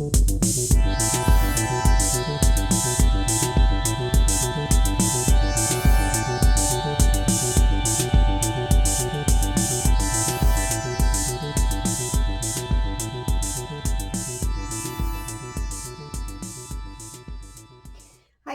Hi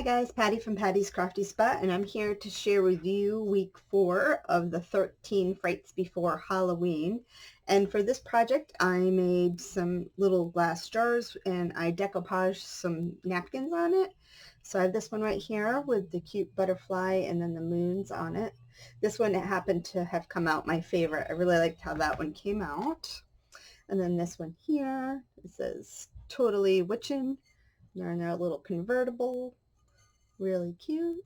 guys, Patty from Patty's Crafty Spot, and I'm here to share with you week 4 of the 13 Frights before Halloween. And for this project, I made some little glass jars and I decoupaged some napkins on it. So I have this one right here with the cute butterfly and then the moons on it. This one happened to have come out my favorite. I really liked how that one came out. And then this one here, it says totally witchin'. They're in their little convertible. Really cute.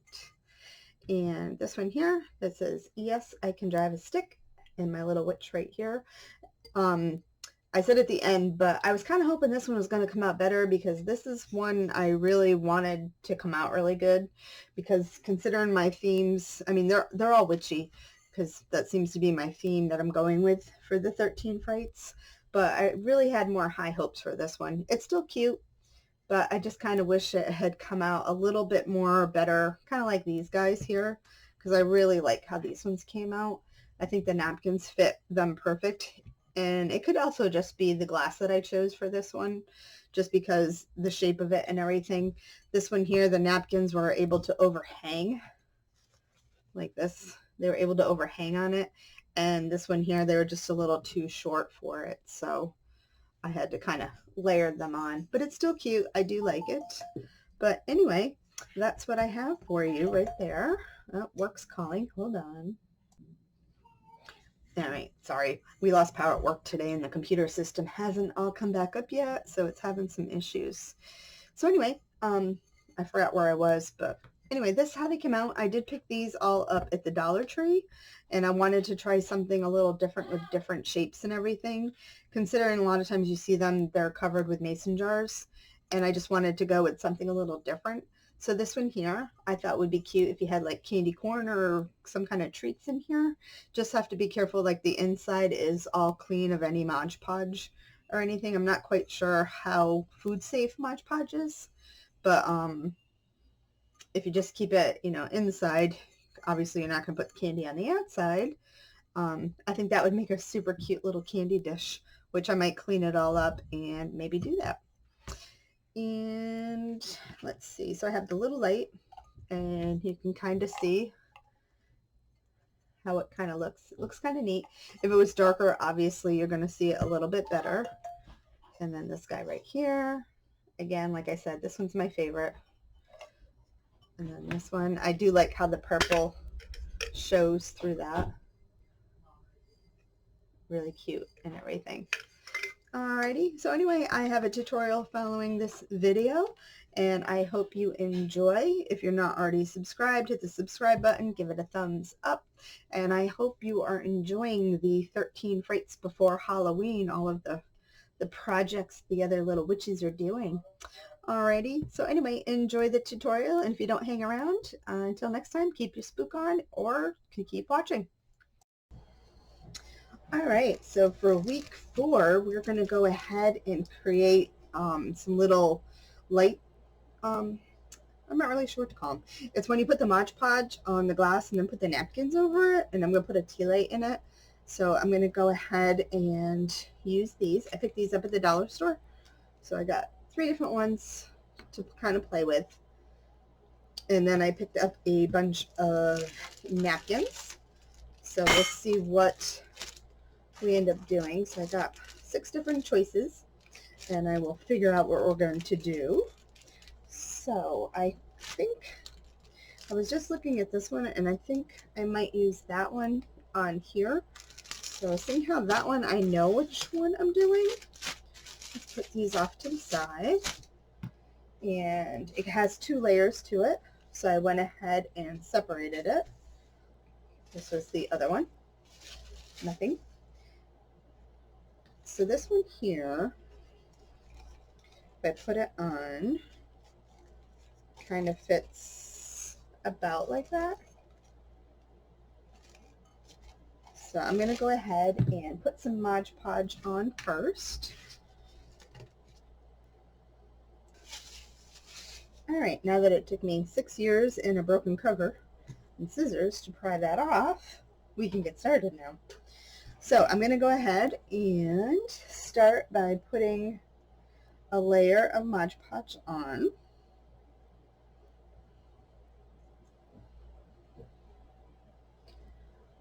And this one here that says, yes, I can drive a stick, and my little witch right here. I said at the end, but I was kind of hoping this one was going to come out better because this is one I really wanted to come out really good, because considering my themes, I mean, they're all witchy because that seems to be my theme that I'm going with for the 13 Frights, but I really had more high hopes for this one. It's still cute, but I just kind of wish it had come out a little bit more better, kind of like these guys here, because I really like how these ones came out. I think the napkins fit them perfect, and it could also just be the glass that I chose for this one, just because the shape of it and everything. This one here, the napkins were able to overhang like this. They were able to overhang on it, and this one here, they were just a little too short for it, so I had to kind of layer them on, but it's still cute. I do like it. But anyway, that's what I have for you right there. Oh, work's calling. Hold on. All right, sorry. We lost power at work today and the computer system hasn't all come back up yet, so it's having some issues. So anyway, I forgot where I was, but anyway, this is how they came out. I did pick these all up at the Dollar Tree, and I wanted to try something a little different with different shapes and everything, considering a lot of times you see them, they're covered with mason jars, and I just wanted to go with something a little different. So this one here, I thought would be cute if you had like candy corn or some kind of treats in here. Just have to be careful, like the inside is all clean of any Mod Podge or anything. I'm not quite sure how food safe Mod Podge is, but if you just keep it, inside, obviously you're not going to put the candy on the outside. I think that would make a super cute little candy dish, which I might clean it all up and maybe do that. And let's see, so I have the little light, and you can kind of see how it kind of looks. It looks kind of neat. If it was darker, obviously you're going to see it a little bit better. And then this guy right here, again, like I said, this one's my favorite. And then this one, I do like how the purple shows through that. Really cute and everything. Alrighty, so anyway, I have a tutorial following this video, and I hope you enjoy. If you're not already subscribed, hit the subscribe button, give it a thumbs up, and I hope you are enjoying the 13 Frights before Halloween, all of the projects the other little witches are doing. Alrighty, so anyway, enjoy the tutorial, and if you don't hang around, until next time, keep your spook on, or keep watching. Alright, so for week 4, we're going to go ahead and create some little light, I'm not really sure what to call them. It's when you put the Mod Podge on the glass and then put the napkins over it, and I'm going to put a tea light in it. So I'm going to go ahead and use these. I picked these up at the dollar store. So I got 3 different ones to kind of play with. And then I picked up a bunch of napkins. So we'll see what we end up doing. So I got 6 different choices, and I will figure out what we're going to do. So I think I was just looking at this one, and I think I might use that one on here. So seeing how that one, I know which one I'm doing. Let's put these off to the side. And it has 2 layers to it, so I went ahead and separated it. This was the other one. Nothing. So this one here, if I put it on, kind of fits about like that. So I'm going to go ahead and put some Mod Podge on first. Alright, now that it took me 6 years and a broken cover and scissors to pry that off, we can get started now. So I'm going to go ahead and start by putting a layer of Mod Podge on.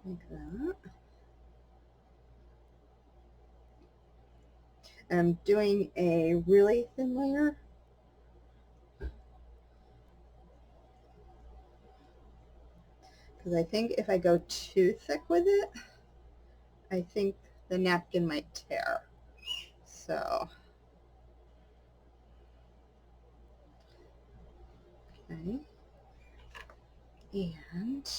Like that. And I'm doing a really thin layer. Because I think if I go too thick with it, I think the napkin might tear. So, okay. And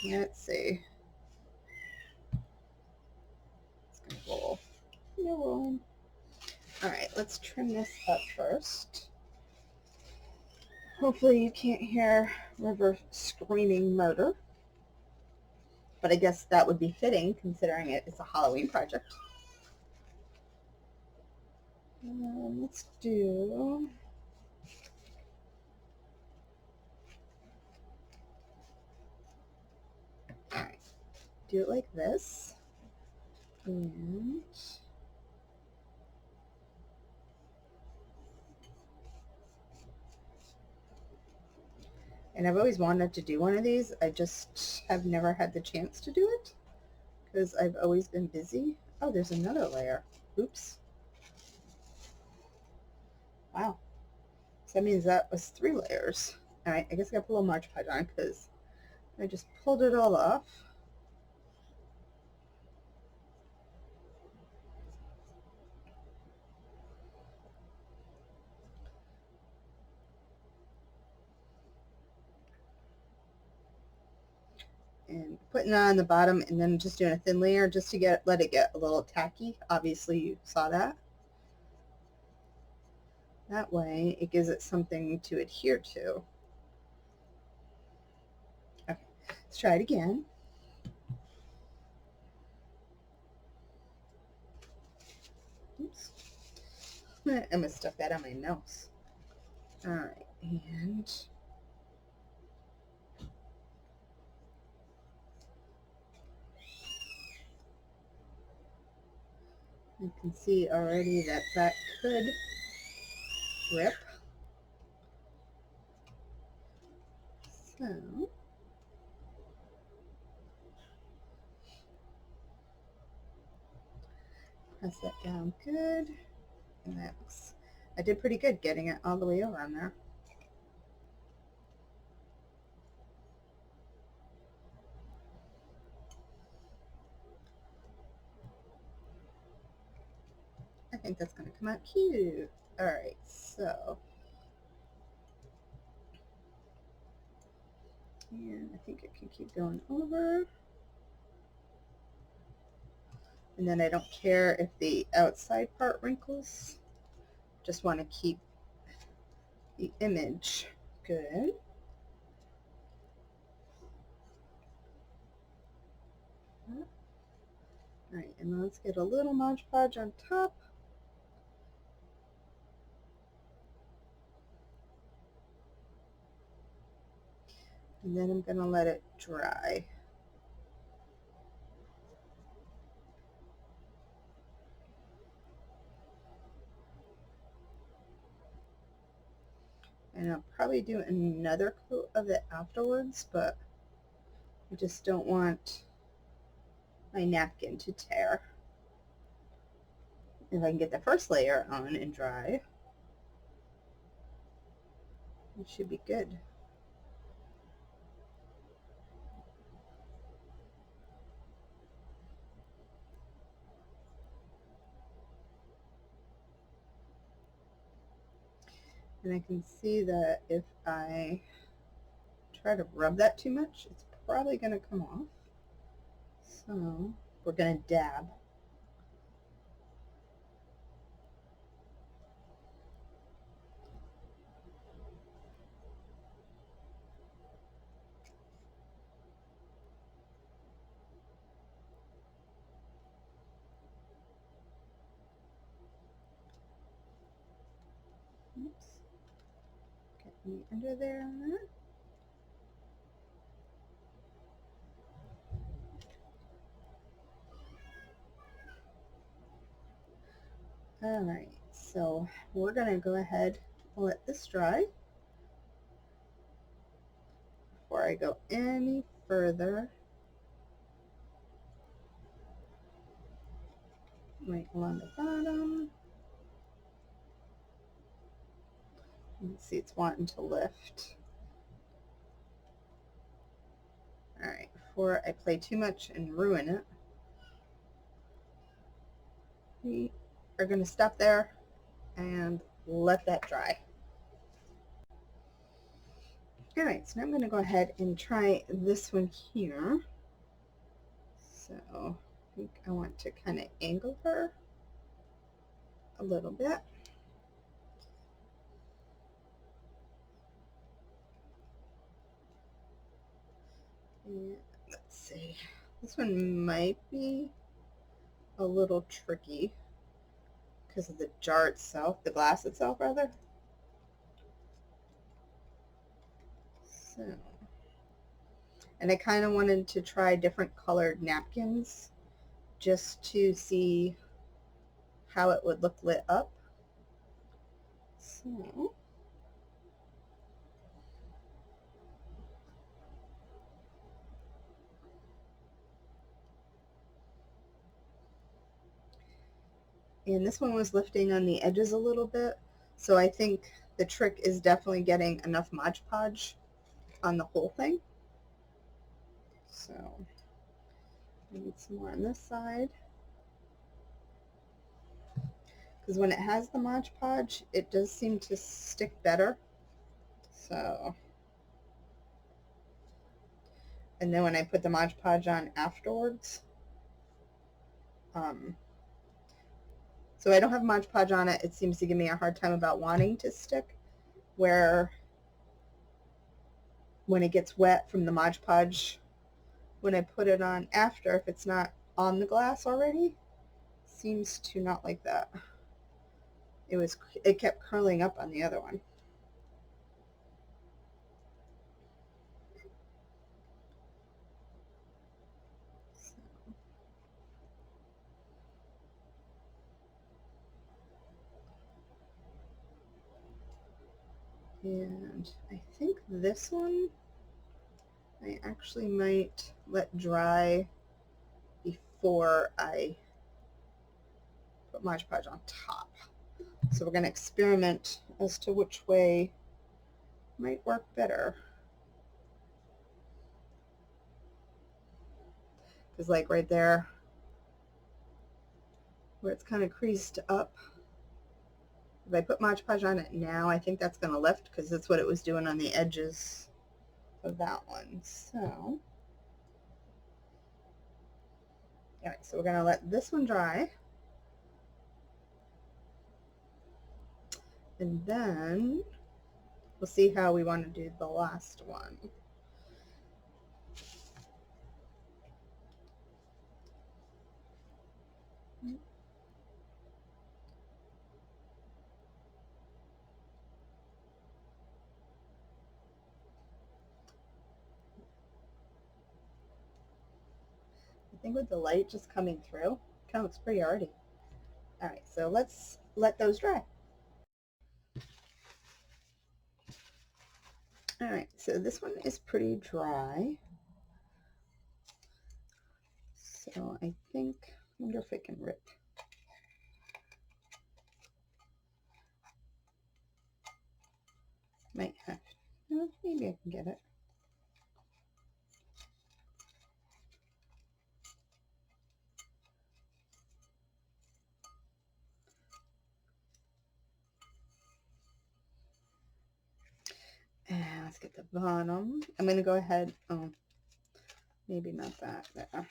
let's see. It's going to roll. No rolling. Alright, let's trim this up first. Hopefully you can't hear River screaming murder. But I guess that would be fitting considering it is a Halloween project. Let's do... Alright, do it like this. And I've always wanted to do one of these. I just have never had the chance to do it because I've always been busy. Oh, there's another layer. Oops. Wow. So that means that was 3 layers. Alright, I guess I gotta put a little Mod Podge on because I just pulled it all off. And putting it on the bottom and then just doing a thin layer just to let it get a little tacky. Obviously you saw that. That way it gives it something to adhere to. Okay, let's try it again. Oops. I almost stuck that on my nose. Alright, and you can see already that that could rip. So, press that down good. And that looks, I did pretty good getting it all the way around there. I think that's going to come out cute. Alright, so, and I think it can keep going over. And then I don't care if the outside part wrinkles. Just want to keep the image good. Alright, and let's get a little Mod Podge on top. And then I'm going to let it dry. And I'll probably do another coat of it afterwards, but I just don't want my napkin to tear. If I can get the first layer on and dry, it should be good. And I can see that if I try to rub that too much, it's probably going to come off. So we're going to dab. Oops. under there. All right, so we're gonna go ahead and let this dry before I go any further. Right along the bottom. Let's see, it's wanting to lift. All right, before I play too much and ruin it, we are going to stop there and let that dry. All right, so now I'm going to go ahead and try this one here. So I think I want to kind of angle her a little bit. And let's see, this one might be a little tricky because of the jar itself, the glass itself rather. So, and I kind of wanted to try different colored napkins just to see how it would look lit up. So, and this one was lifting on the edges a little bit, so I think the trick is definitely getting enough Mod Podge on the whole thing. So I need some more on this side, because when it has the Mod Podge, it does seem to stick better. So, and then when I put the Mod Podge on afterwards, so I don't have Mod Podge on it, it seems to give me a hard time about wanting to stick, where when it gets wet from the Mod Podge, when I put it on after, if it's not on the glass already, seems to not like that. It kept curling up on the other one. And I think this one I actually might let dry before I put Mod Podge on top. So we're going to experiment as to which way might work better. Because like right there, where it's kind of creased up, if I put Mod Podge on it now, I think that's going to lift, because that's what it was doing on the edges of that one. So, all right, so we're going to let this one dry. And then we'll see how we want to do the last one. I think with the light just coming through, it kind of looks pretty already. All right, so let's let those dry. All right, so this one is pretty dry. So I think, I wonder if I can rip. Might have, no, maybe I can get it. And let's get the bottom. I'm going to go ahead, oh, maybe not that, there.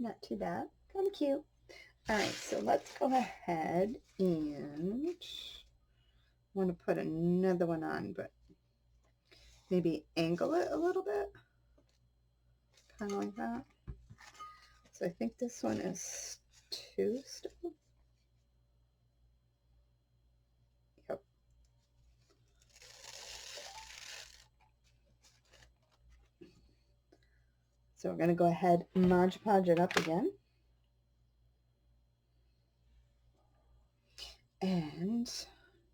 Not too bad, kind of cute. All right, so let's go ahead and want to put another one on, but maybe angle it a little bit, kind of like that. So I think this one is 2 still. Yep. So we're going to go ahead and Mod Podge it up again. And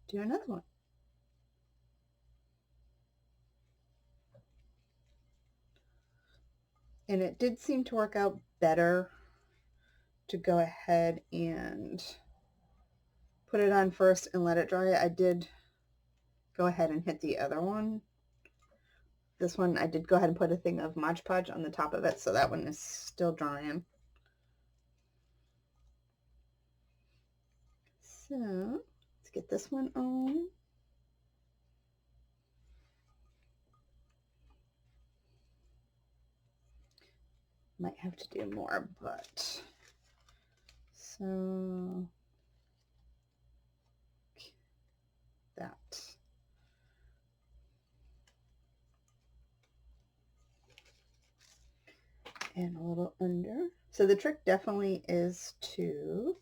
do another one. And it did seem to work out better to go ahead and put it on first and let it dry. I did go ahead and hit the other one. This one I did go ahead and put a thing of Mod Podge on the top of it, so that one is still drying. So let's get this one on. Might have to do more, but so that. And a little under. So the trick definitely is to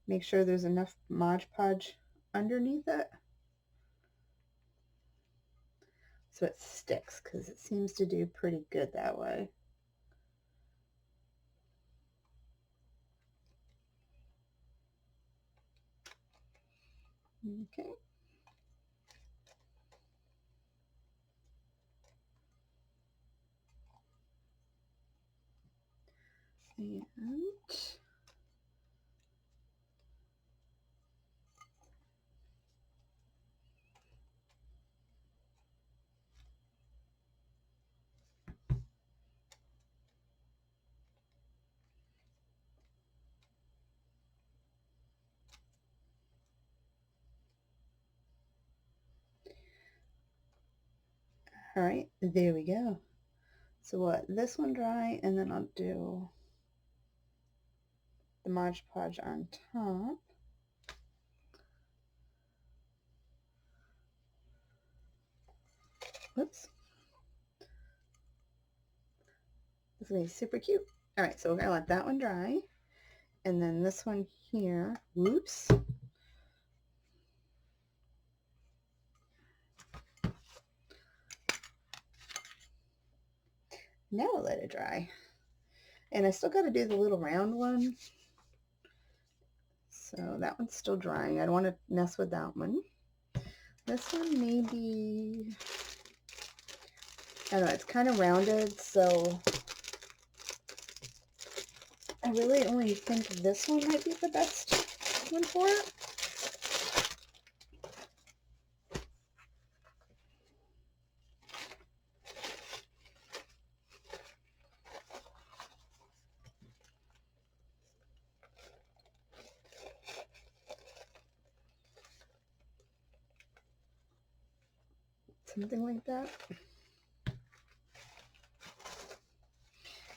make sure there's enough Mod Podge underneath it so it sticks, because it seems to do pretty good that way. Okay. And all right, there we go. So what, this one dry, and then I'll do the Mod Podge on top. Whoops. This is going to be super cute. All right, so we're going to let that one dry. And then this one here, whoops. Now I'll let it dry. And I still got to do the little round one. So that one's still drying. I don't want to mess with that one. This one maybe, I don't know, it's kind of rounded, so I really only think this one might be the best one for it. Something like that.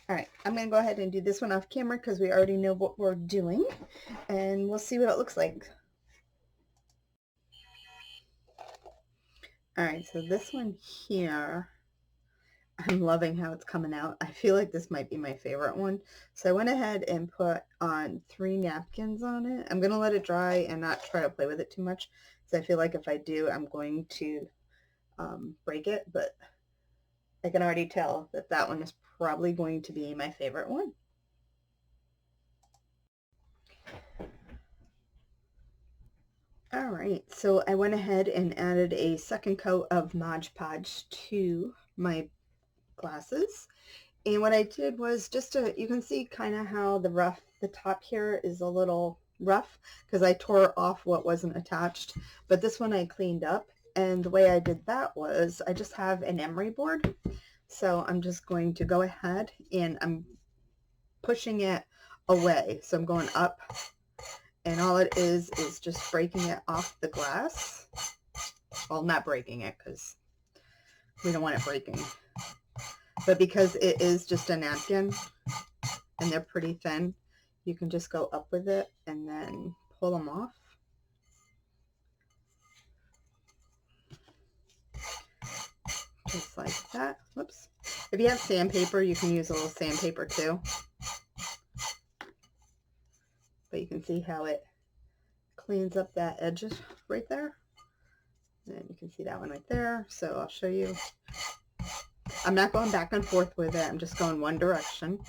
All right, I'm going to go ahead and do this one off camera because we already know what we're doing, and we'll see what it looks like. All right, so this one here, I'm loving how it's coming out. I feel like this might be my favorite one. So I went ahead and put on 3 napkins on it. I'm going to let it dry and not try to play with it too much, because I feel like if I do, I'm going to break it, but I can already tell that that one is probably going to be my favorite one. All right, so I went ahead and added a second coat of Mod Podge to my glasses. And what I did was just you can see kind of how the top here is a little rough because I tore off what wasn't attached, but this one I cleaned up. And the way I did that was I just have an emery board. So I'm just going to go ahead and I'm pushing it away. So I'm going up, and all it is just breaking it off the glass. Well, not breaking it because we don't want it breaking. But because it is just a napkin and they're pretty thin, you can just go up with it and then pull them off. just like that. Whoops. If you have sandpaper, you can use a little sandpaper too. But you can see how it cleans up that edge right there. And you can see that one right there. So I'll show you. I'm not going back and forth with it. I'm just going one direction.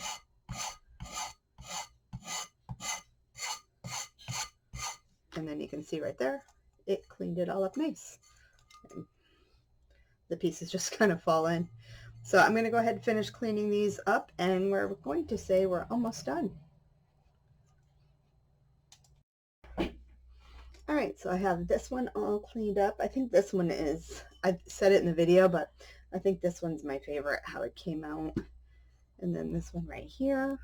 And then you can see right there, it cleaned it all up nice. And the pieces just kind of fall in. So I'm going to go ahead and finish cleaning these up, and we're going to say we're almost done. All right, so I have this one all cleaned up. I think this one is, I said it in the video, but I think this one's my favorite, how it came out. And then this one right here,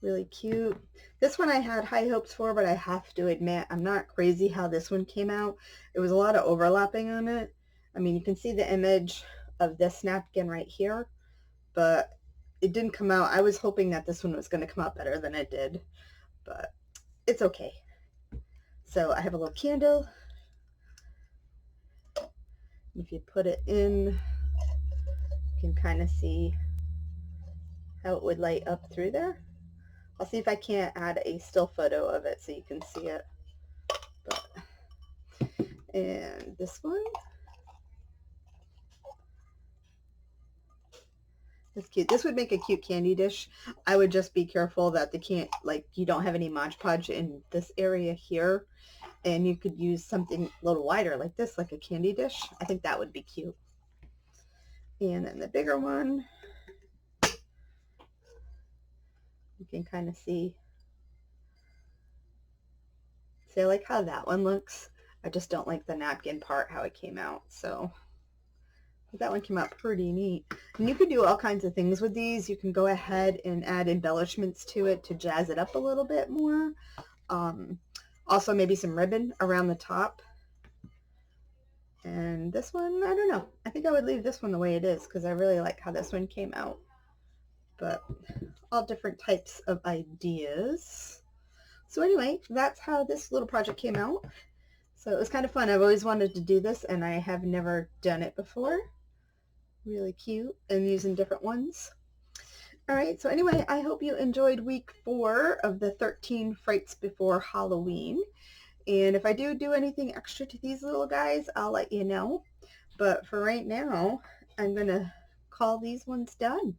really cute. This one I had high hopes for, but I have to admit, I'm not crazy how this one came out. It was a lot of overlapping on it. I mean, you can see the image of this napkin right here, but it didn't come out. I was hoping that this one was going to come out better than it did, but it's okay. So I have a little candle. If you put it in, you can kind of see how it would light up through there. I'll see if I can't add a still photo of it so you can see it. And this one. It's cute. This would make a cute candy dish. I would just be careful that you don't have any Mod Podge in this area here. And you could use something a little wider like this, like a candy dish. I think that would be cute. And then the bigger one, you can kind of see. See, I like how that one looks. I just don't like the napkin part, how it came out. So that one came out pretty neat. And you could do all kinds of things with these. You can go ahead and add embellishments to it to jazz it up a little bit more. Also maybe some ribbon around the top. And this one, I don't know. I think I would leave this one the way it is because I really like how this one came out. But all different types of ideas. So anyway, that's how this little project came out. So it was kind of fun. I've always wanted to do this and I have never done it before. Really cute, and using different ones. All right, so anyway, I hope you enjoyed week 4 of the 13 Frights before Halloween. And if I do anything extra to these little guys, I'll let you know. But for right now, I'm going to call these ones done.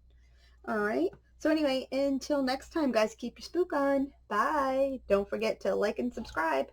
All right. So anyway, until next time, guys, keep your spook on. Bye. Don't forget to like and subscribe.